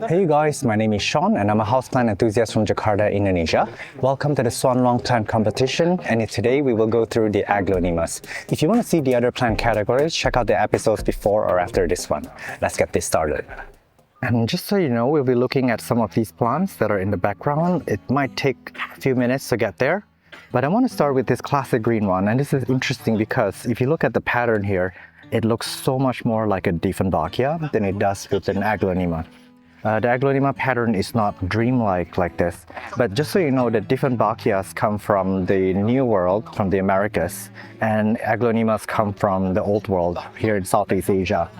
Hey guys, my name is Sean and I'm a houseplant enthusiast from Jakarta, Indonesia. Welcome to the Suan Luang Plant Competition, and today we will go through the Aglaonemas. If you want to see the other plant categories, check out the episodes before or after this one. Let's get this started. And just so you know, we'll be looking at some of these plants that are in the background. It might take a few minutes to get there, but I want to start with this classic green one. And this is interesting because if you look at the pattern here, it looks so much more like a Dieffenbachia than it does with an Aglaonema. The Aglaonema pattern is not dreamlike like this, but just so you know, the Dieffenbachias come from the New World, from the Americas, and Aglaonemas come from the Old World here in Southeast Asia.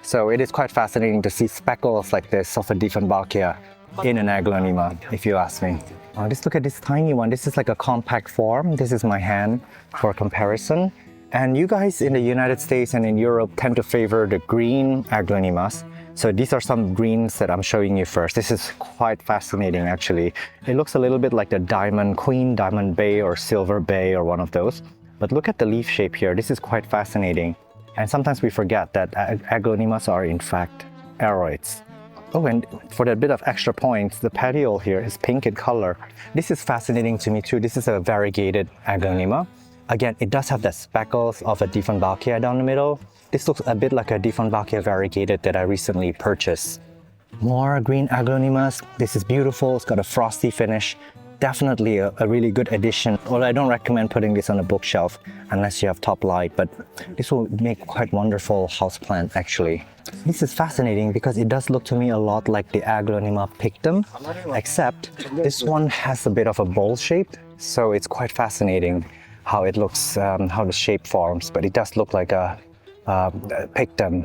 So it is quite fascinating to see speckles like this of a Dieffenbachia in an Aglaonema, if you ask me. Just look at this tiny one. This is like a compact form. This is my hand for comparison. And you guys in the United States and in Europe tend to favor the green Aglaonemas. So these are some greens that I'm showing you first. This is quite fascinating actually. It looks a little bit like the Diamond Queen, Diamond Bay or Silver Bay or one of those. But look at the leaf shape here. This is quite fascinating. And sometimes we forget that Aglaonemas are in fact aroids. Oh, and for a bit of extra points, the petiole here is pink in color. This is fascinating to me too. This is a variegated Aglaonema. Again, it does have the speckles of a Dieffenbachia down the middle. This looks a bit like a Dieffenbachia variegated that I recently purchased. More green Aglaonemas. This is beautiful. It's got a frosty finish. Definitely a really good addition. Although I don't recommend putting this on a bookshelf unless you have top light, but this will make quite wonderful houseplant actually. This is fascinating because it does look to me a lot like the Aglaonema pictum, except this one has a bit of a bowl shape, so it's quite fascinating how it looks, how the shape forms, but it does look like a pictum.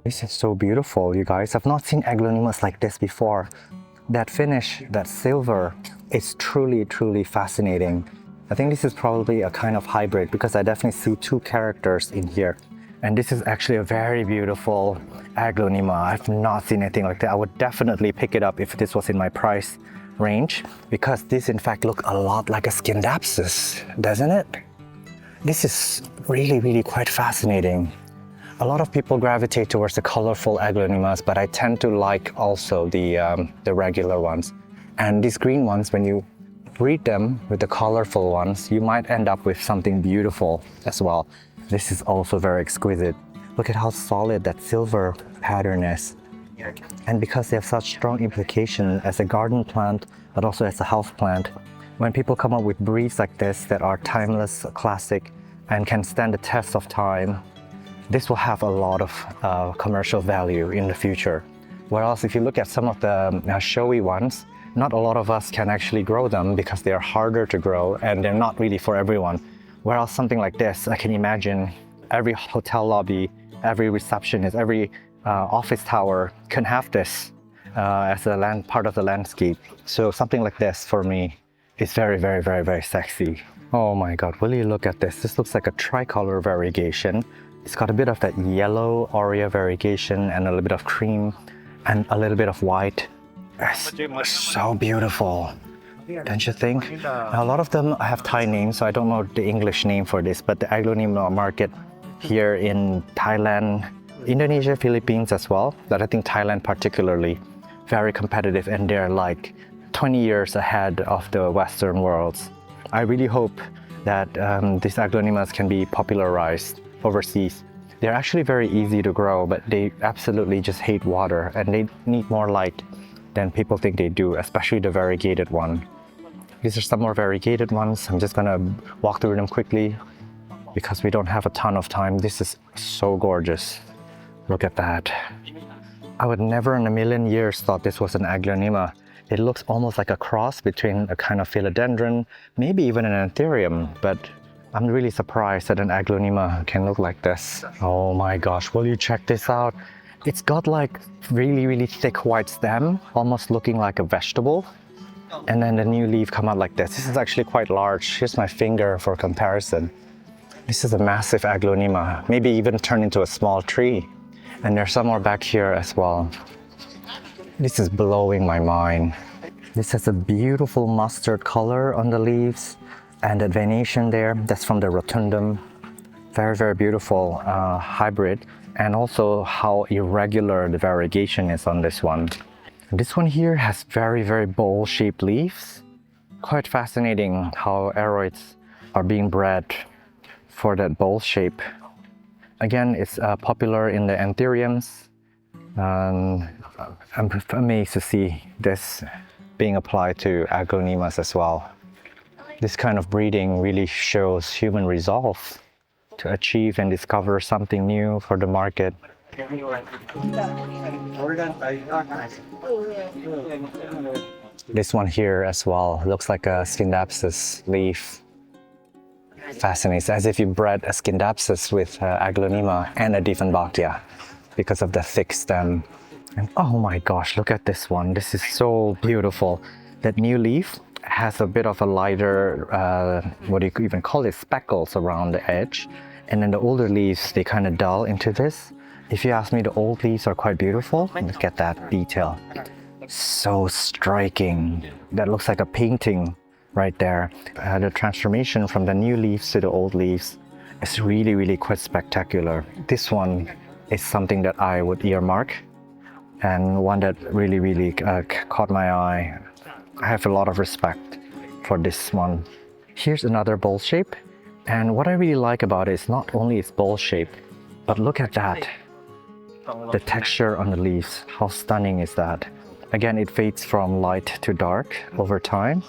This is so beautiful, you guys. I've not seen Aglaonemas like this before. That finish, that silver, is truly, truly fascinating. I think this is probably a kind of hybrid because I definitely see two characters in here. And this is actually a very beautiful Aglaonema. I've not seen anything like that. I would definitely pick it up if this was in my price range because this in fact looks a lot like a Scindapsus, doesn't it? This is really, really quite fascinating. A lot of people gravitate towards the colorful Aglaonemas, but I tend to like also the regular ones. And these green ones, when you breed them with the colorful ones, you might end up with something beautiful as well. This is also very exquisite. Look at how solid that silver pattern is. And because they have such strong implication as a garden plant, but also as a house plant, when people come up with breeds like this that are timeless, classic, and can stand the test of time, this will have a lot of commercial value in the future. Whereas if you look at some of the showy ones, not a lot of us can actually grow them because they are harder to grow and they're not really for everyone. Whereas something like this, I can imagine every hotel lobby, every receptionist, every office tower can have this as a part of the landscape. So something like this for me is very, very, very, very sexy. Oh my God, will you look at this? This looks like a tricolor variegation. It's got a bit of that yellow aurea variegation and a little bit of cream and a little bit of white. It's so beautiful, don't you think? Now, a lot of them have Thai names, so I don't know the English name for this, but the Aglaonema market here in Thailand, Indonesia, Philippines as well, but I think Thailand particularly, very competitive, and they're like 20 years ahead of the Western worlds. I really hope that these Aglaonemas can be popularized overseas. They're actually very easy to grow, but they absolutely just hate water and they need more light than people think they do, especially the variegated one. These are some more variegated ones. I'm just gonna walk through them quickly because we don't have a ton of time. This is so gorgeous. Look at that. I would never in a million years thought this was an Aglaonema. It looks almost like a cross between a kind of Philodendron, maybe even an Anthurium, but I'm really surprised that an Aglaonema can look like this. Oh my gosh, will you check this out? It's got like really, really thick white stem, almost looking like a vegetable. And then the new leaf come out like this. This is actually quite large. Here's my finger for comparison. This is a massive Aglaonema, maybe even turn into a small tree. And there's some more back here as well. This is blowing my mind. This has a beautiful mustard color on the leaves. And that venation there, that's from the rotundum. Very, very beautiful hybrid. and also how irregular the variegation is on this one. This one here has very, very bowl-shaped leaves. Quite fascinating how aroids are being bred for that bowl shape. Again, it's popular in the anthuriums. I'm amazed to see this being applied to Aglaonemas as well. This kind of breeding really shows human resolve to achieve and discover something new for the market. This one here as well looks like a Scindapsus leaf. Fascinating, as if you bred a Scindapsus with Aglaonema and a Dieffenbachia because of the thick stem. And oh my gosh, look at this one. This is so beautiful. That new leaf has a bit of a lighter, what do you even call it, speckles around the edge. And then the older leaves, they kind of dull into this. If you ask me, the old leaves are quite beautiful. Look at that detail. So striking. That looks like a painting right there. The transformation from the new leaves to the old leaves is really, really quite spectacular. This one is something that I would earmark, and one that really, really caught my eye. I have a lot of respect for this one. Here's another bowl shape, and what I really like about it is not only its bowl shape, but look at that. The texture on the leaves, how stunning is that? Again, it fades from light to dark over time,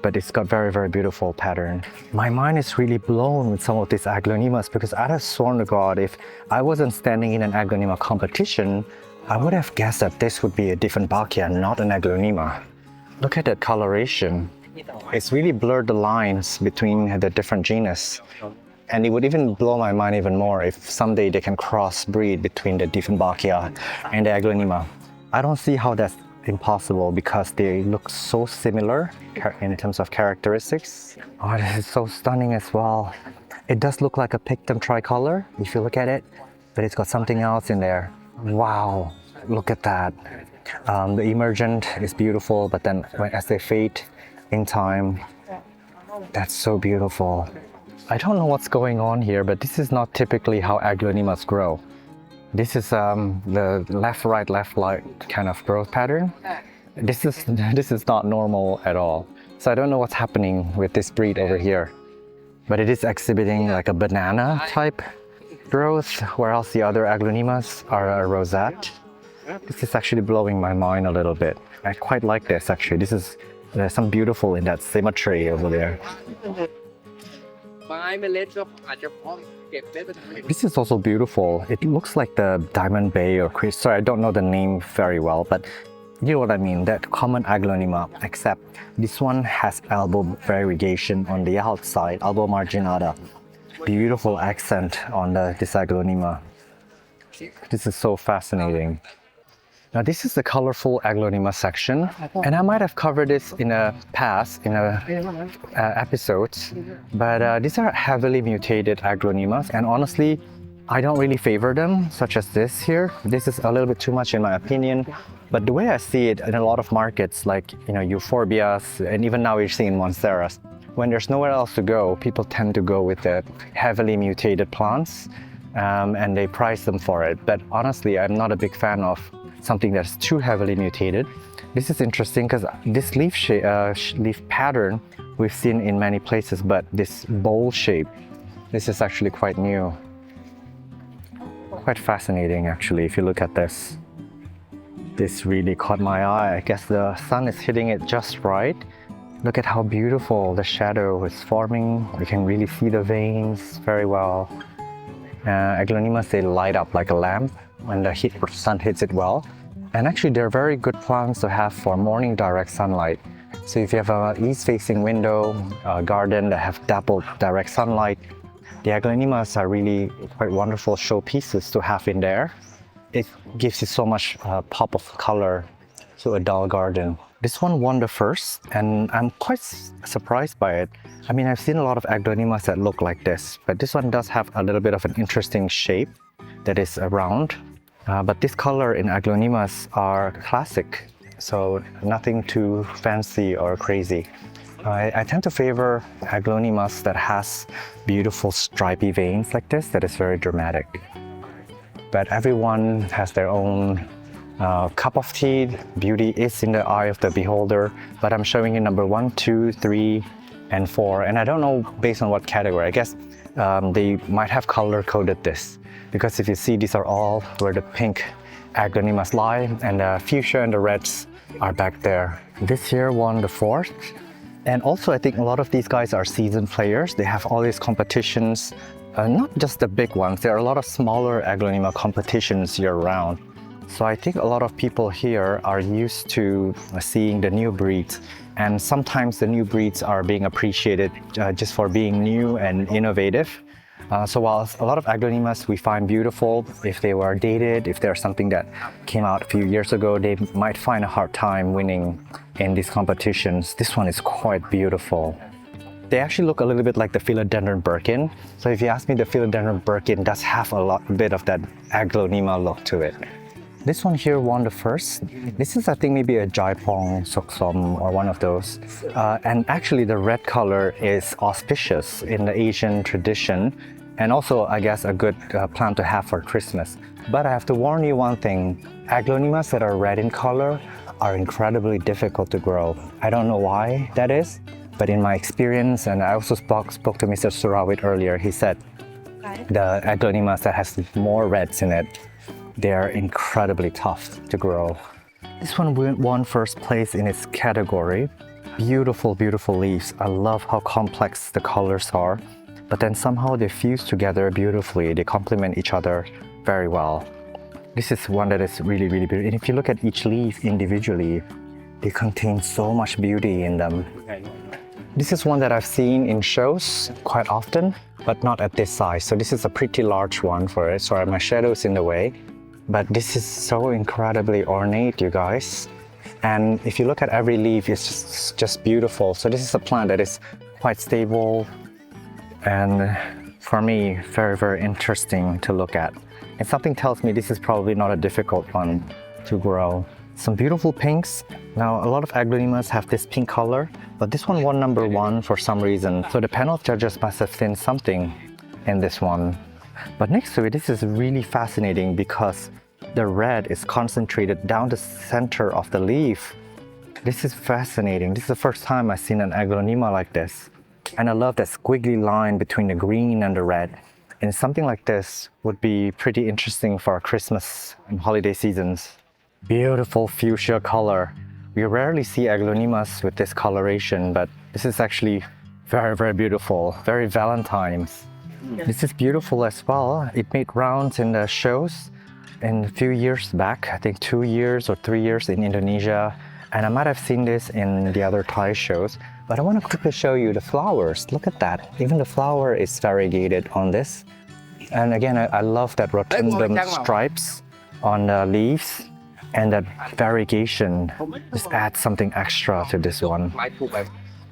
but it's got very, very beautiful pattern. My mind is really blown with some of these Aglaonemas because I have sworn to God, if I wasn't standing in an Aglaonema competition, I would have guessed that this would be a Dieffenbachia, not an Aglaonema. Look at that coloration. It's really blurred the lines between the different genus. And it would even blow my mind even more if someday they can crossbreed between the Dieffenbachia and the Aglaonema. I don't see how that's impossible because they look so similar in terms of characteristics. Oh, this is so stunning as well. It does look like a pictum tricolor if you look at it, but it's got something else in there. Wow, look at that. The emergent is beautiful, but then as they fade in time, that's so beautiful. I don't know what's going on here, but this is not typically how Aglaonemas grow. This is the left-right, left-right kind of growth pattern. This is not normal at all. So I don't know what's happening with this breed over here, but it is exhibiting like a banana type growth, whereas the other Aglaonemas are a rosette. This is actually blowing my mind a little bit. I quite like this actually. There's some beautiful in that symmetry over there. This is also beautiful. It looks like the Diamond Bay or Chris. Sorry, I don't know the name very well, but you know what I mean. That common Aglaonema, except this one has elbow variegation on the outside, elbow marginata. Beautiful accent on this Aglaonema. This is so fascinating. Now this is the colorful Aglaonema section, and I might have covered this in a past episodes, but these are heavily mutated Aglaonemas, and honestly, I don't really favor them, such as this here. This is a little bit too much in my opinion, but the way I see it in a lot of markets, like euphorbias, and even now we're seeing monsteras, when there's nowhere else to go, people tend to go with the heavily mutated plants, and they price them for it. But honestly, I'm not a big fan of something that's too heavily mutated. This is interesting because this leaf pattern we've seen in many places, but this bowl shape, this is actually quite new. Quite fascinating actually, if you look at this. This really caught my eye. I guess the sun is hitting it just right. Look at how beautiful the shadow is forming. You can really see the veins very well. Aglaonemas, they light up like a lamp when the sun hits it well. And actually they're very good plants to have for morning direct sunlight. So if you have an east-facing window, a garden that have dappled direct sunlight, the Aglaonemas are really quite wonderful showpieces to have in there. It gives you so much pop of color to a dull garden. This one won the first, and I'm quite surprised by it. I mean, I've seen a lot of Aglaonemas that look like this, but this one does have a little bit of an interesting shape that is round. But this color in Aglaonemas are classic, so nothing too fancy or crazy. I tend to favor Aglaonemas that has beautiful stripy veins like this, that is very dramatic. but everyone has their own cup of tea. Beauty is in the eye of the beholder, but I'm showing you number 1, 2, 3, and 4. And I don't know based on what category. I guess they might have color coded this, because if you see, these are all where the pink Aglaonemas lie, and the fuchsia and the reds are back there. This year won the 4th. And also I think a lot of these guys are seasoned players. They have all these competitions, not just the big ones. There are a lot of smaller Aglaonema competitions year round. So I think a lot of people here are used to seeing the new breeds, and sometimes the new breeds are being appreciated just for being new and innovative. So while a lot of Aglaonemas we find beautiful, if they were dated, if there's something that came out a few years ago, they might find a hard time winning in these competitions. This one is quite beautiful. They actually look a little bit like the Philodendron Birkin. So if you ask me, the Philodendron Birkin does have a bit of that Aglaonema look to it. This one here won the 1st. This is, I think, maybe a Jaipong Soksom or one of those. And actually the red color is auspicious in the Asian tradition, and also, I guess, a good plant to have for Christmas. But I have to warn you one thing, Aglaonemas that are red in color are incredibly difficult to grow. I don't know why that is, but in my experience, and I also spoke to Mr. Surawit earlier, he said the Aglaonemas that has more reds in it, they are incredibly tough to grow. This one won 1st place in its category. Beautiful, beautiful leaves. I love how complex the colors are, but then somehow they fuse together beautifully. They complement each other very well. This is one that is really, really beautiful. And if you look at each leaf individually, they contain so much beauty in them. This is one that I've seen in shows quite often, but not at this size. So this is a pretty large one for it. Sorry, my shadow's in the way. But this is so incredibly ornate, you guys. And if you look at every leaf, it's just beautiful. So this is a plant that is quite stable, and for me, very, very interesting to look at. And something tells me this is probably not a difficult one to grow. Some beautiful pinks. Now, a lot of Aglaonemas have this pink color, but this one won number 1 for some reason. So the panel of judges must have seen something in this one. But next to it, this is really fascinating because the red is concentrated down the center of the leaf. This is fascinating. This is the first time I've seen an Aglaonema like this. And I love that squiggly line between the green and the red. And something like this would be pretty interesting for Christmas and holiday seasons. Beautiful fuchsia color. We rarely see Aglaonemas with this coloration, but this is actually very, very beautiful. Very Valentine's. This is beautiful as well. It made rounds in the shows in a few years back, I think 2 years or 3 years in Indonesia. And I might have seen this in the other Thai shows. But I want to quickly show you the flowers. Look at that. Even the flower is variegated on this. And again, I love that rotundum stripes on the leaves. And that variegation just adds something extra to this one.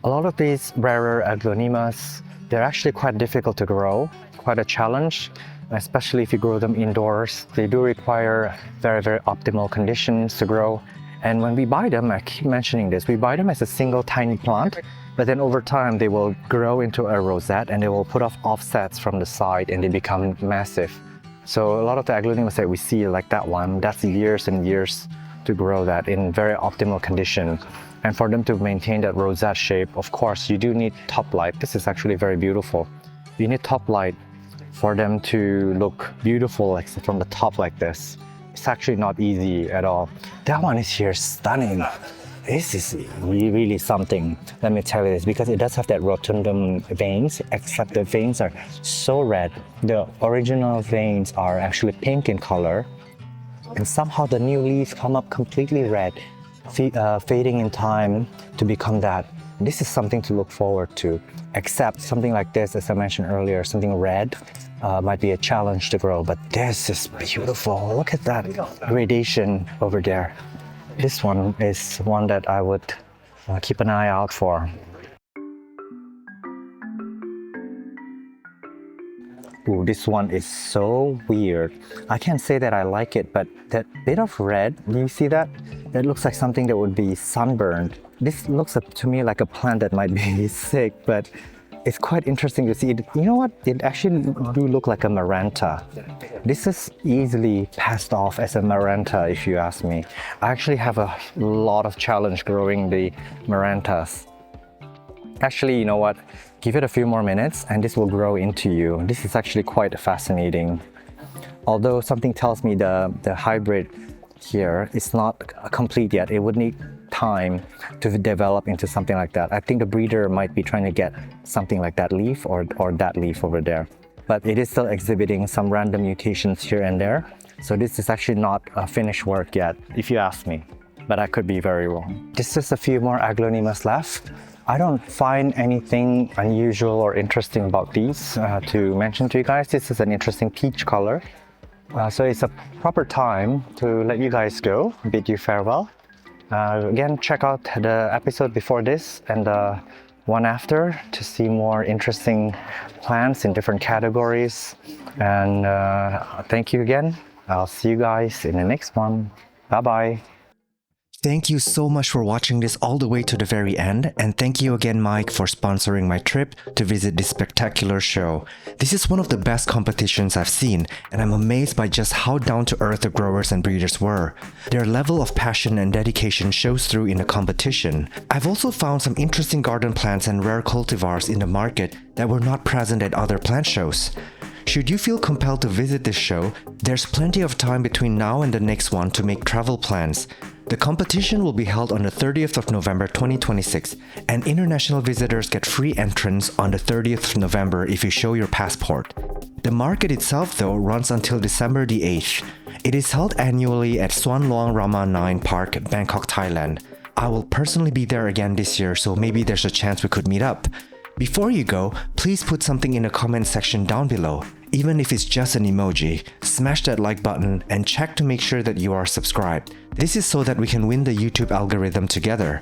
A lot of these rarer Aglaonemas, they're actually quite difficult to grow, quite a challenge, especially if you grow them indoors. They do require very, very optimal conditions to grow. And when we buy them, I keep mentioning this, we buy them as a single tiny plant, but then over time they will grow into a rosette and they will put off offsets from the side and they become massive. So a lot of the Aglaonemas that we see like that one, that's years and years to grow that in very optimal condition. And for them to maintain that rosette shape, of course, you do need top light. This is actually very beautiful. You need top light for them to look beautiful like from the top like this. It's actually not easy at all. That one is here stunning. This is really, really something. Let me tell you this, because it does have that rotundum veins, except the veins are so red. The original veins are actually pink in color. And somehow the new leaves come up completely red, fading in time to become that. This is something to look forward to, except something like this, as I mentioned earlier, something red might be a challenge to grow, but this is beautiful. Look at that gradation over there. This one is one that I would keep an eye out for. Ooh, this one is so weird. I can't say that I like it, but that bit of red, do you see that? That looks like something that would be sunburned. This looks to me like a plant that might be sick, but it's quite interesting to see it. You know what? It actually do look like a Maranta. This is easily passed off as a Maranta, if you ask me. I actually have a lot of challenge growing the Marantas. Actually, you know what? Give it a few more minutes and this will grow into you. This is actually quite fascinating. Although something tells me the hybrid here is not complete yet. It would need time to develop into something like that. I think the breeder might be trying to get something like that leaf or that leaf over there. But it is still exhibiting some random mutations here and there. So this is actually not a finished work yet, if you ask me. But I could be very wrong. Just a few more Aglaonemas left. I don't find anything unusual or interesting about these to mention to you guys. This is an interesting peach color. So it's a proper time to let you guys go, bid you farewell. Again, check out the episode before this and the one after to see more interesting plants in different categories. And thank you again. I'll see you guys in the next one. Bye-bye. Thank you so much for watching this all the way to the very end, and thank you again Mike for sponsoring my trip to visit this spectacular show. This is one of the best competitions I've seen, and I'm amazed by just how down to earth the growers and breeders were. Their level of passion and dedication shows through in the competition. I've also found some interesting garden plants and rare cultivars in the market that were not present at other plant shows. Should you feel compelled to visit this show, there's plenty of time between now and the next one to make travel plans. The competition will be held on the 30th of November 2026, and international visitors get free entrance on the 30th of November if you show your passport. The market itself though runs until December the 8th. It is held annually at Suan Luang Rama 9 Park, Bangkok, Thailand. I will personally be there again this year, so maybe there's a chance we could meet up. Before you go, please put something in the comment section down below. Even if it's just an emoji, smash that like button and check to make sure that you are subscribed. This is so that we can win the YouTube algorithm together.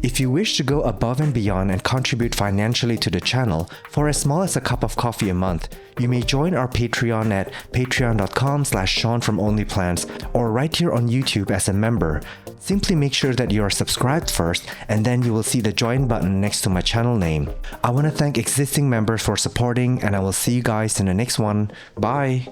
If you wish to go above and beyond and contribute financially to the channel, for as small as a cup of coffee a month, you may join our Patreon at patreon.com/Sean from Onlyplants or right here on YouTube as a member. Simply make sure that you are subscribed first, and then you will see the join button next to my channel name. I want to thank existing members for supporting, and I will see you guys in the next one. Bye!